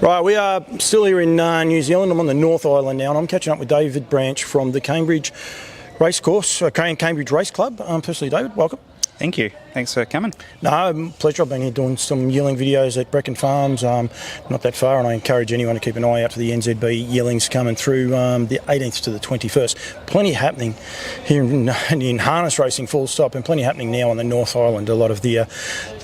Right, we are still here in New Zealand. I'm on the North Island now, and I'm catching up with David Branch from the Cambridge Cambridge Race Club. Firstly, David, welcome. Thank you. Thanks for coming. No, pleasure. I've been here doing some yearling videos at Brecon Farms, not that far, and I encourage anyone to keep an eye out for the NZB yearlings coming through the 18th to the 21st. Plenty happening here in harness racing, full stop, and plenty happening now on the North Island. A lot of the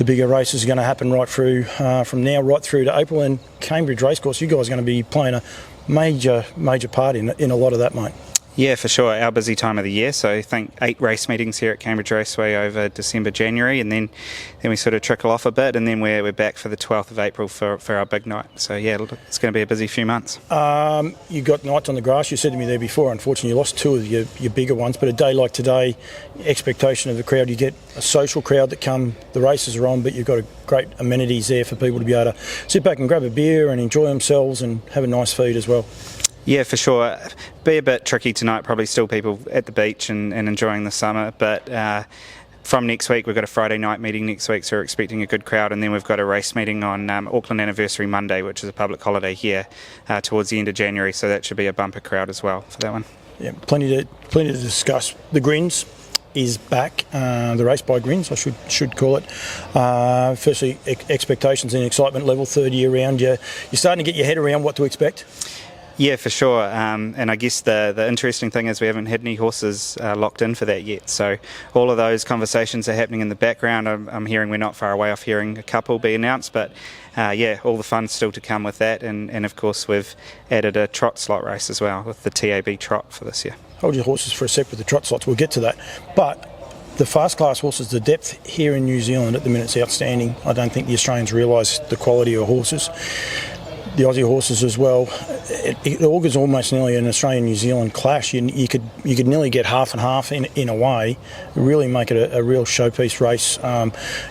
bigger races are going to happen right through from now right through to April, and Cambridge Racecourse, you guys are going to be playing a major part in a lot of that, mate. Yeah, for sure. Our busy time of the year. So I think 8 race meetings here at Cambridge Raceway over December, January, and then we sort of trickle off a bit, and then we're back for the 12th of April for our big night. So yeah, it's going to be a busy few months. You got nights on the grass. You said to me there before, unfortunately you lost 2 of your bigger ones, but a day like today, expectation of the crowd, you get a social crowd that come, the races are on, but you've got great amenities there for people to be able to sit back and grab a beer and enjoy themselves and have a nice feed as well. Yeah, for sure. Be a bit tricky tonight, probably still people at the beach and enjoying the summer, but from next week, we've got a Friday night meeting next week, so we're expecting a good crowd, and then we've got a race meeting on Auckland Anniversary Monday, which is a public holiday here towards the end of January, so that should be a bumper crowd as well for that one. Yeah, plenty to discuss. The Grins is back, the race by Grins, I should call it. Firstly, expectations and excitement level, third year round. You're starting to get your head around what to expect? Yeah, for sure. And I guess the interesting thing is we haven't had any horses locked in for that yet. So all of those conversations are happening in the background. I'm hearing we're not far away off hearing a couple be announced. But yeah, all the fun's still to come with that. And of course, we've added a trot slot race as well with the TAB Trot for this year. Hold your horses for a sec with the trot slots. We'll get to that. But the fast class horses, the depth here in New Zealand at the minute is outstanding. I don't think the Australians realise the quality of horses. The Aussie horses as well. It augurs almost nearly an Australian-New Zealand clash. You could nearly get half and half in a way, really make it a real showpiece race.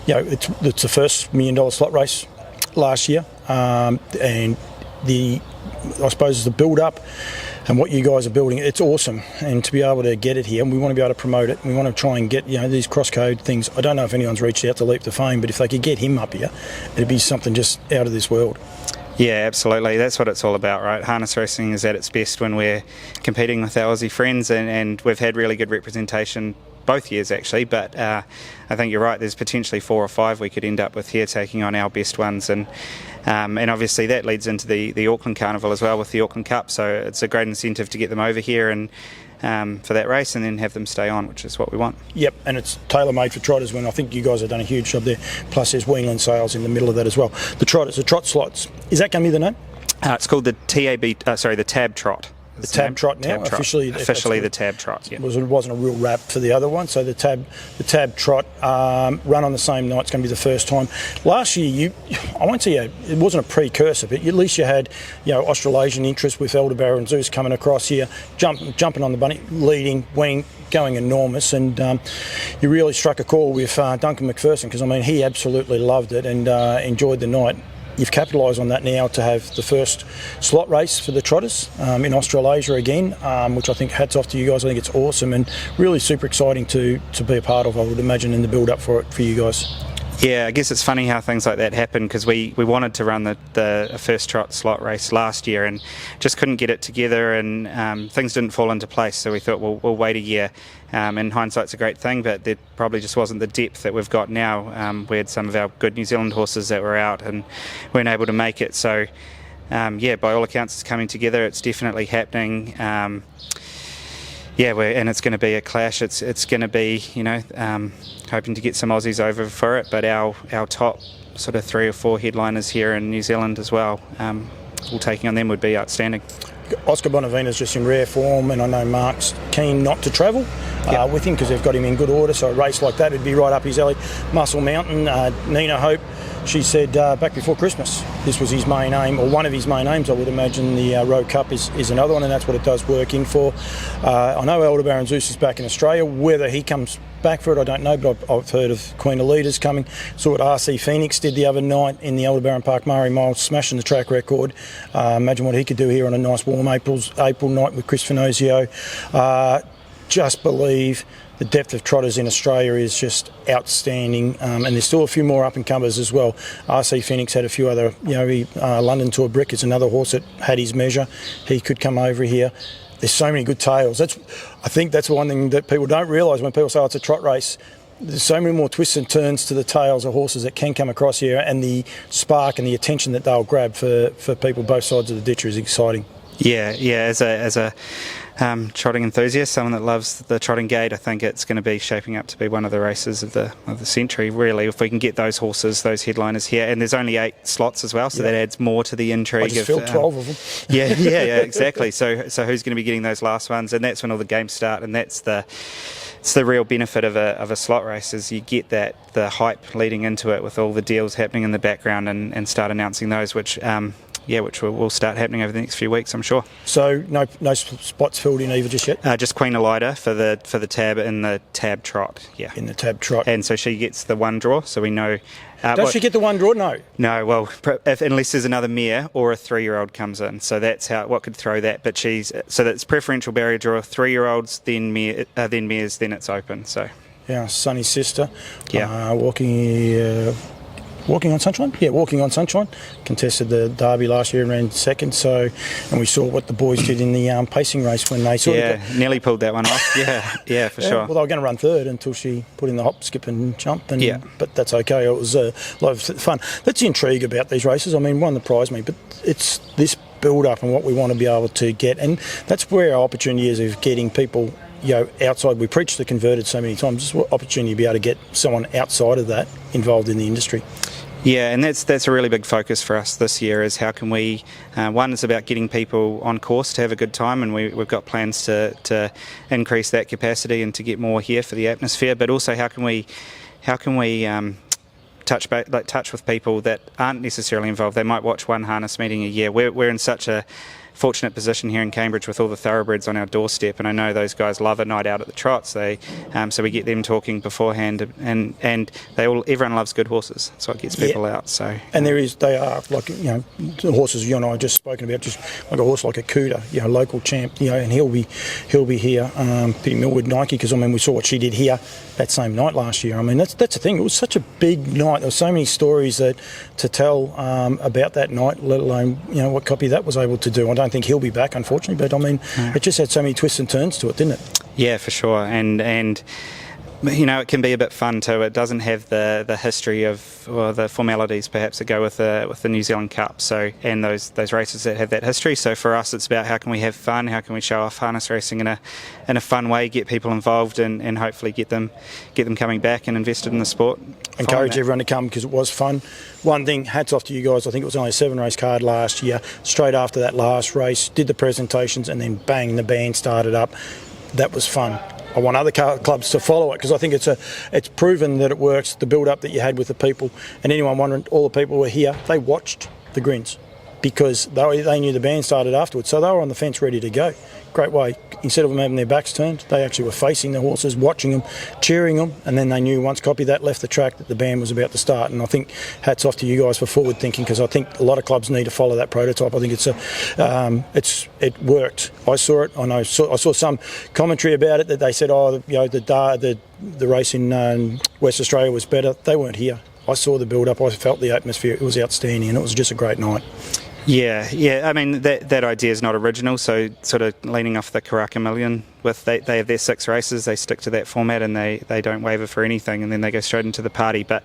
It's the first $1 million slot race last year, and I suppose the build-up and what you guys are building, it's awesome. And to be able to get it here, and we want to be able to promote it. We want to try and get these cross-code things. I don't know if anyone's reached out to Leap to Fame, but if they could get him up here, it'd be something just out of this world. Yeah, absolutely. That's what it's all about, right? Harness racing is at its best when we're competing with our Aussie friends, and we've had really good representation both years actually, but I think you're right, there's potentially 4 or 5 we could end up with here taking on our best ones, and obviously that leads into the Auckland Carnival as well with the Auckland Cup, so it's a great incentive to get them over here and for that race and then have them stay on, which is what we want. Yep, and it's tailor-made for trotters, when I think you guys have done a huge job there, plus there's Wheeling sales in the middle of that as well. The trot slots, is that going to be the name? It's called the TAB Trot. The TAB Trot now, officially the TAB Trot. Yeah. It wasn't a real wrap for the other one, so the TAB Trot run on the same night. It's going to be the first time. Last year, I won't say it wasn't a precursor, but at least you had Australasian interest with Aldebaran and Zeus coming across here, jumping on the bunny, leading, winning, going enormous, and you really struck a chord with Duncan McPherson, because he absolutely loved it and enjoyed the night. You've capitalised on that now to have the first slot race for the trotters in Australasia again, which I think hats off to you guys. I think it's awesome and really super exciting to be a part of, I would imagine, in the build-up for it for you guys. Yeah, I guess it's funny how things like that happen, because we wanted to run the first trot slot race last year and just couldn't get it together, and things didn't fall into place, so we thought we'll wait a year. In hindsight's a great thing, but there probably just wasn't the depth that we've got now. We had some of our good New Zealand horses that were out and weren't able to make it, so yeah, by all accounts it's coming together, it's definitely happening. Yeah, and it's going to be a clash. It's going to be, hoping to get some Aussies over for it, but our top sort of 3 or 4 headliners here in New Zealand as well, all taking on them would be outstanding. Oscar Bonavina's just in rare form, and I know Mark's keen not to travel with him because they've got him in good order, so a race like that would be right up his alley. Muscle Mountain, Nina Hope, she said back before Christmas this was his main aim, or one of his main aims. I would imagine the Roe Cup is another one, and that's what it does work in for. I know Aldebaran Zeus is back in Australia. Whether he comes back for it, I don't know, but I've heard of Queen Elita's coming. Saw what RC Phoenix did the other night in the Aldebaran Park Murray Mile, smashing the track record. Imagine what he could do here on a nice warm April night with Chris Finozio. Just Believe, the depth of trotters in Australia is just outstanding, and there's still a few more up and comers as well. RC Phoenix had a few other, London Tour Brick is another horse that had his measure. He could come over here. There's so many good tails. I think that's one thing that people don't realise when people say, oh, it's a trot race. There's so many more twists and turns to the tails of horses that can come across here, and the spark and the attention that they'll grab for people both sides of the ditch is exciting. Yeah. As a trotting enthusiast, someone that loves the trotting gate, I think it's going to be shaping up to be one of the races of the century. Really, if we can get those horses, those headliners here, and there's only 8 slots as well, so that adds more to the intrigue. I just filled 12 of them. Yeah, exactly. So who's going to be getting those last ones? And that's when all the games start, and that's it's the real benefit of a slot race is you get the hype leading into it with all the deals happening in the background and start announcing those, which will start happening over the next few weeks, I'm sure. So no spots filled in either just yet? Just Queen Elida for the tab in the TAB Trot, yeah. In the TAB Trot. And so she gets the one draw, so we know... Does she get the one draw? No. No, well, unless there's another mare or a 3-year-old comes in. So that's what could throw that. But so that's preferential barrier draw, 3-year-olds, then mares, then it's open, so... Yeah, Sonny's sister. Yeah. Walking on Sunshine? Yeah, Walking on Sunshine. Contested the Derby last year and ran second. And we saw what the boys did in the pacing race when they nearly pulled that one off. Yeah, for sure. Well, they were going to run third until she put in the hop, skip and jump. But that's okay. It was a lot of fun. That's the intrigue about these races. I mean, one that surprised me, but it's this build-up and what we want to be able to get. And that's where our opportunity is of getting people outside. We preach the converted so many times. It's an opportunity to be able to get someone outside of that involved in the industry. Yeah, and that's a really big focus for us this year is how can we, one is about getting people on course to have a good time, and we've got plans to increase that capacity and to get more here for the atmosphere, but also how can we touch with people that aren't necessarily involved. They might watch one harness meeting a year. We're in such a fortunate position here in Cambridge with all the thoroughbreds on our doorstep, and I know those guys love a night out at the trots. So we get them talking beforehand, and everyone loves good horses, so it gets people out. So they are like the horses you and I have just spoken about, just like a horse like a Cuda, local champ, and he'll be here. Pity Millwood Nike, because we saw what she did here that same night last year. That's the thing. It was such a big night. There were so many stories to tell about that night, let alone what Copy that was able to do. I don't think he'll be back, unfortunately, but it just had so many twists and turns to it, didn't it? Yeah, for sure. And it can be a bit fun too. It doesn't have the history or the formalities perhaps that go with the New Zealand Cup. So and those races that have that history. So for us, it's about how can we have fun, how can we show off harness racing in a fun way, get people involved, and hopefully get them coming back and invested in the sport. Encourage everyone to come because it was fun. One thing, hats off to you guys. I think it was only a 7-race card last year. Straight after that last race, did the presentations, and then bang, the band started up. That was fun. I want other clubs to follow it because I think it's proven that it works. The build-up that you had with the people, and anyone wondering, all the people were here. They watched the Grins because they knew the band started afterwards, so they were on the fence ready to go. Great way. Instead of them having their backs turned, they actually were facing the horses, watching them, cheering them, and then they knew once Copy that left the track that the band was about to start. And I think hats off to you guys for forward thinking, because I think a lot of clubs need to follow that prototype. I think it worked. I saw it. I saw some commentary about it that they said, the race in West Australia was better. They weren't here. I saw the build-up. I felt the atmosphere. It was outstanding, and it was just a great night. Yeah. That idea is not original. So sort of leaning off the Karaka Million, they have their 6 races, they stick to that format, and they don't waver for anything, and then they go straight into the party. But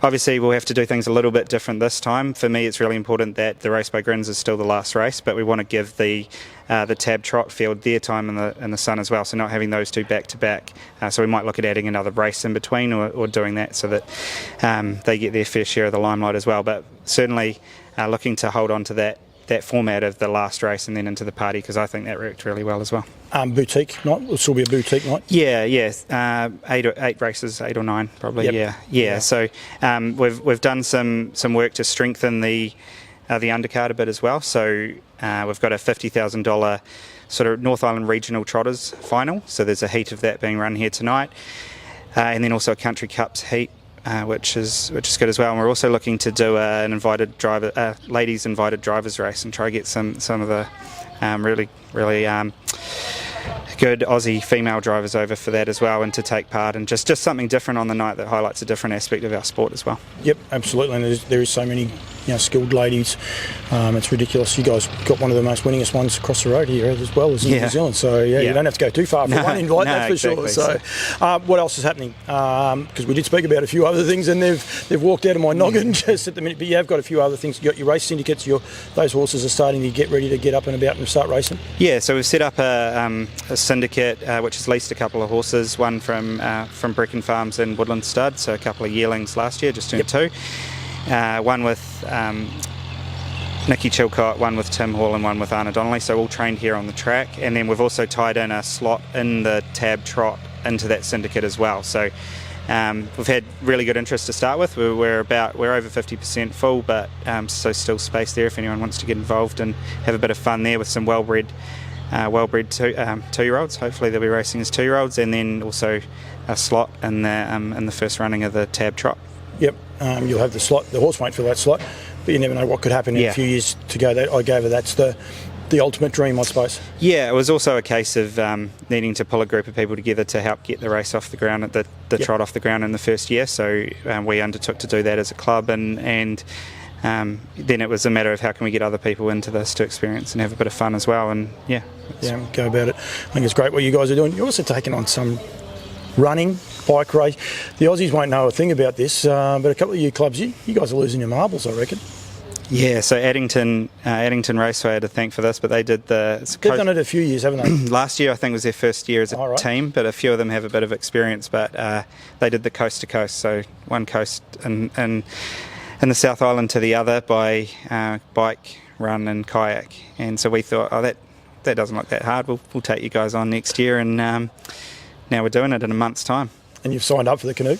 obviously we'll have to do things a little bit different this time. For me, it's really important that the race by Grins is still the last race, but we want to give the TAB Trot field their time in the sun as well, so not having those two back to back. So we might look at adding another race in between or doing that so that they get their fair share of the limelight as well. But certainly looking to hold on to that format of the last race and then into the party, because I think that worked really well as well. Boutique night? Will still be a boutique night? Yeah. 8 races, 8 or 9 probably. Yep. Yeah. So we've done some work to strengthen the undercard a bit as well. So we've got a $50,000 sort of North Island Regional Trotters final. So there's a heat of that being run here tonight, and then also a Country Cups heat, which is good as well. And we're also looking to do an invited driver, ladies invited drivers race, and try to get some of the really good Aussie female drivers over for that as well, and to take part, and just something different on the night that highlights a different aspect of our sport as well. Yep, absolutely, and there is so many skilled ladies. It's ridiculous. You guys got one of the most winningest ones across the road here as well as in New Zealand. So you don't have to go too far for one in light, that's for exactly. sure. So what else is happening? Because we did speak about a few other things, and they've walked out of my noggin just at the minute. But you have got a few other things. You got your race syndicates. Those horses are starting to get ready to get up and about and start racing. Yeah, so we've set up a syndicate which has leased a couple of horses. One from Brecon Farms and Woodland Stud, so a couple of yearlings last year, just turned 2. One with Nikki Chilcott, one with Tim Hall, and one with Anna Donnelly, so all trained here on the track. And then we've also tied in a slot in the TAB Trot into that syndicate as well. So we've had really good interest to start with. We're over 50% full, but so still space there if anyone wants to get involved and have a bit of fun there with some well-bred 2-year-olds. Hopefully they'll be racing as 2-year-olds, and then also a slot in the first running of the TAB Trot. Yep, you'll have the slot. The horse won't fill that slot, but you never know what could happen in a few years to go. I gave her that's the ultimate dream, I suppose. Yeah, it was also a case of needing to pull a group of people together to help get the race off the ground, the trot off the ground in the first year. So we undertook to do that as a club, and then it was a matter of how can we get other people into this to experience and have a bit of fun as well. And go about it. I think it's great what you guys are doing. You're also taking on some running, bike race. The Aussies won't know a thing about this, but a couple of you clubs, you guys are losing your marbles, I reckon. Yeah, so Addington Raceway I had to thank for this, but they did They've done it a few years, haven't they? Last year I think was their first year as a team, but a few of them have a bit of experience. But they did the coast to coast, so one coast in the South Island to the other by bike, run and kayak. And so we thought, that doesn't look that hard. We'll take you guys on next year, and now we're doing it in a month's time. And you've signed up for the canoe?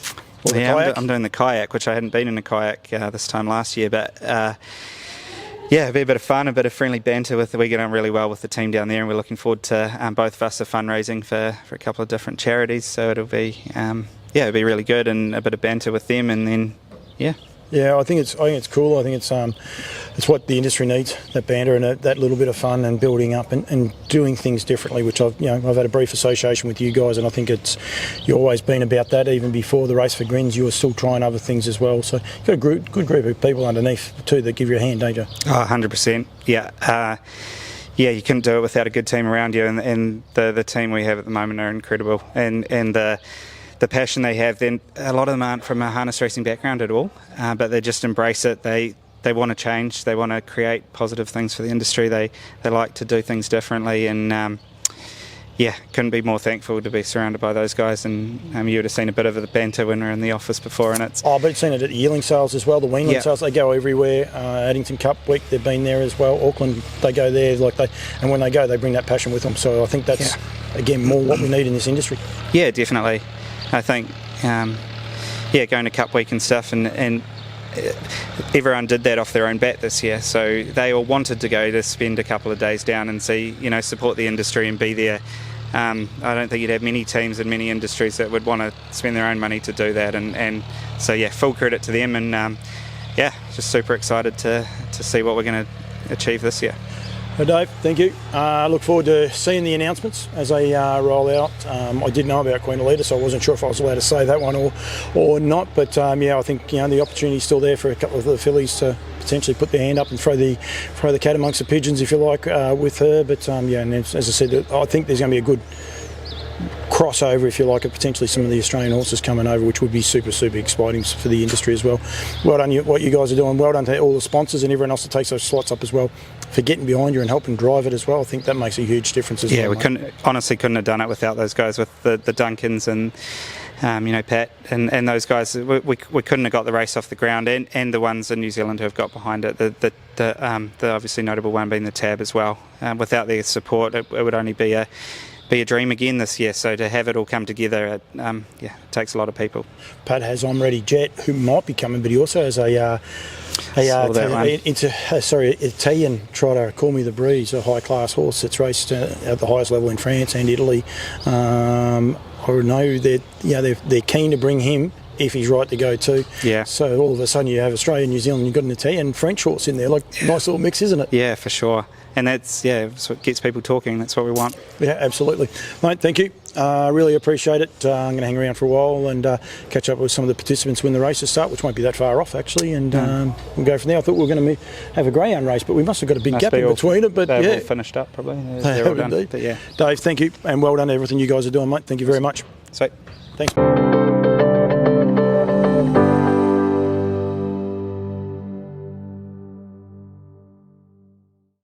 I'm doing the kayak, which I hadn't been in a kayak this time last year, but it'll be a bit of fun, a bit of friendly banter. We're getting on really well with the team down there, and we're looking forward to both of us are fundraising for a couple of different charities, so it'll be it'll be really good, and a bit of banter with them, and then I think it's cool. I think it's what the industry needs, that banter and that little bit of fun and building up and doing things differently, which I've had a brief association with you guys, and I think you've always been about that. Even before the race for Grins, you were still trying other things as well. So you've got a good group of people underneath too that give you a hand, don't you? 100%. Yeah. You couldn't do it without a good team around you, and the team we have at the moment are incredible, and the passion they have. Then a lot of them aren't from a harness racing background at all, but they just embrace it. They want to change. They want to create positive things for the industry. They like to do things differently, and couldn't be more thankful to be surrounded by those guys. And you would have seen a bit of the banter when we were in the office before, and it's. But you've seen it at the yearling sales as well. The weanling sales, they go everywhere. Addington Cup Week, they've been there as well. Auckland, they go there and when they go, they bring that passion with them. So I think that's again more what we need in this industry. Yeah, definitely. I think, going to Cup Week and stuff, and everyone did that off their own bat this year. So they all wanted to go to spend a couple of days down and see, support the industry and be there. I don't think you'd have many teams in many industries that would want to spend their own money to do that. And so, full credit to them. And, just super excited to see what we're going to achieve this year. Well, Dave, thank you. Look forward to seeing the announcements as they roll out. I did know about Queen Elida, so I wasn't sure if I was allowed to say that one or not. But I think the opportunity's still there for a couple of the fillies to potentially put their hand up and throw the cat amongst the pigeons, if you like, with her. But and as I said, I think there's going to be a good crossover, if you like, of potentially some of the Australian horses coming over, which would be super, super exciting for the industry as well. Well done, what you guys are doing. Well done to all the sponsors and everyone else that takes those slots up as well, for getting behind you and helping drive it as well. I think that makes a huge difference as well. Yeah, we couldn't have done it without those guys, with the Duncans and Pat and those guys. We couldn't have got the race off the ground, and the ones in New Zealand who have got behind it. The obviously notable one being the TAB as well. Without their support, it would only be a dream again this year. So to have it all come together, it takes a lot of people. Pat has I'm Ready Jet, who might be coming, but he also has a Italian trotter, Call Me the Breeze, a high class horse that's raced at the highest level in France and Italy. I know that they're keen to bring him if he's right to go too. Yeah. So all of a sudden you have Australia, New Zealand, you've got an Italian French horse in there. Like, nice little mix, isn't it? Yeah, for sure. And that's what gets people talking. That's what we want. Yeah, absolutely. Mate, thank you. Really appreciate it. I'm going to hang around for a while and catch up with some of the participants when the races start, which won't be that far off, actually, and we'll go from there. I thought we were going to have a greyhound race, but we must have got a big gap in between it. But they're all finished up, probably. They're all done. But, yeah. Dave, thank you, and well done to everything you guys are doing, mate. Thank you very much. Sweet. Thanks.